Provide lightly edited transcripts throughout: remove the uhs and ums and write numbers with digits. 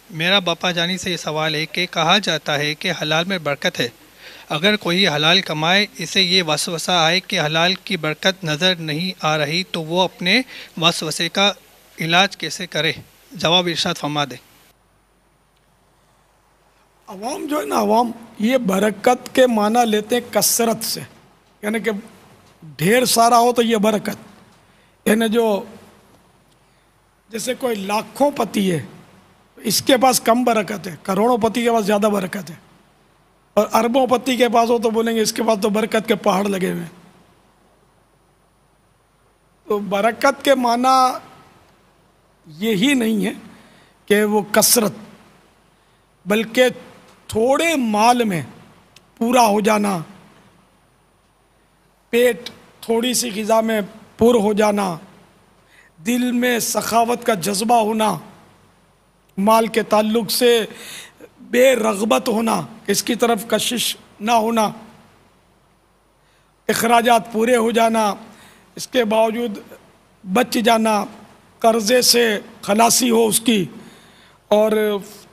میرا باپا جانی سے یہ سوال ہے کہ کہا جاتا ہے کہ حلال میں برکت ہے۔ اگر کوئی حلال کمائے، اسے یہ وسوسہ آئے کہ حلال کی برکت نظر نہیں آ رہی، تو وہ اپنے وسوسے کا علاج کیسے کرے؟ جواب ارشاد فرما دے۔ عوام جو ہے نا، عوام یہ برکت کے معنی لیتے ہیں کثرت سے، یعنی کہ ڈھیر سارا ہو تو یہ برکت، یعنی جو جیسے کوئی لاکھوں پتی ہے اس کے پاس کم برکت ہے، کروڑوں پتی کے پاس زیادہ برکت ہے، اور اربوں پتی کے پاس ہو تو بولیں گے اس کے پاس تو برکت کے پہاڑ لگے ہوئے ہیں۔ تو برکت کے معنی یہی نہیں ہے کہ وہ کثرت، بلکہ تھوڑے مال میں پورا ہو جانا، پیٹ تھوڑی سی غذا میں پر ہو جانا، دل میں سخاوت کا جذبہ ہونا، مال کے تعلق سے بے رغبت ہونا، اس کی طرف کشش نہ ہونا، اخراجات پورے ہو جانا، اس کے باوجود بچ جانا، قرضے سے خلاصی ہو اس کی، اور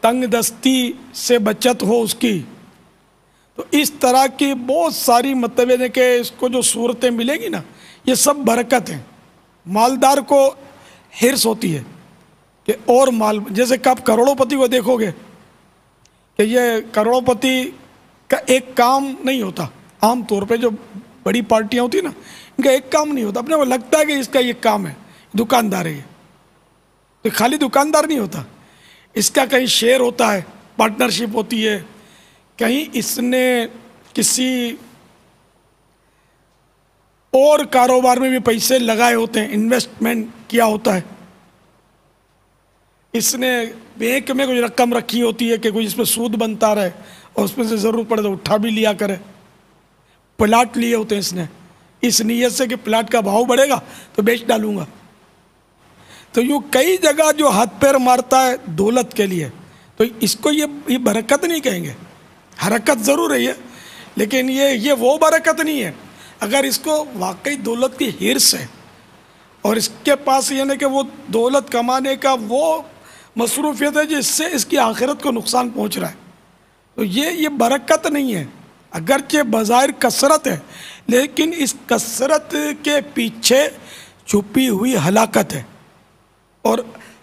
تنگ دستی سے بچت ہو اس کی۔ تو اس طرح کی بہت ساری مطلب ہے کہ اس کو جو صورتیں ملے گی نا، یہ سب برکت ہیں۔ مالدار کو حرص ہوتی ہے کہ اور مال، جیسے کہ آپ کروڑوں پتی کو دیکھو گے کہ یہ کروڑوں پتی کا ایک کام نہیں ہوتا۔ عام طور پہ جو بڑی پارٹیاں ہوتی ہیں نا، ان کا ایک کام نہیں ہوتا، اپنے کو لگتا ہے کہ اس کا یہ کام ہے، دکاندار ہے یہ، تو خالی دکاندار نہیں ہوتا، اس کا کہیں شیئر ہوتا ہے، پارٹنرشپ ہوتی ہے، کہیں اس نے کسی اور کاروبار میں بھی پیسے لگائے ہوتے ہیں، انویسٹمنٹ کیا ہوتا ہے، اس نے بینک میں کوئی رقم رکھی ہوتی ہے کہ کوئی اس پہ سود بنتا رہے، اور اس میں سے ضرورت پڑے تو اٹھا بھی لیا کرے۔ پلاٹ لیے ہوتے ہیں اس نے، اس نیت سے کہ پلاٹ کا بھاؤ بڑھے گا تو بیچ ڈالوں گا۔ تو یوں کئی جگہ جو ہاتھ پیر مارتا ہے دولت کے لیے، تو اس کو یہ برکت نہیں کہیں گے، حرکت ضرور ہے یہ، لیکن یہ وہ برکت نہیں ہے۔ اگر اس کو واقعی دولت کی حرص ہے اور اس کے پاس یعنی کہ وہ دولت کمانے کا وہ مصروفیت ہے جس سے اس کی آخرت کو نقصان پہنچ رہا ہے، تو یہ برکت نہیں ہے۔ اگرچہ بظاہر کثرت ہے، لیکن اس کثرت کے پیچھے چھپی ہوئی ہلاکت ہے، اور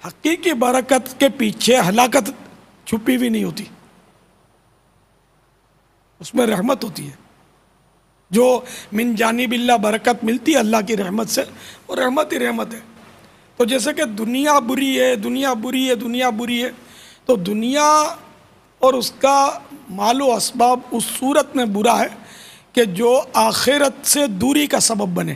حقیقی برکت کے پیچھے ہلاکت چھپی ہوئی نہیں ہوتی، اس میں رحمت ہوتی ہے۔ جو من جانب اللہ برکت ملتی ہے اللہ کی رحمت سے، وہ رحمت ہی رحمت ہے۔ تو جیسے کہ دنیا بری ہے، دنیا بری ہے، دنیا بری ہے، تو دنیا اور اس کا مال و اسباب اس صورت میں برا ہے کہ جو آخرت سے دوری کا سبب بنے۔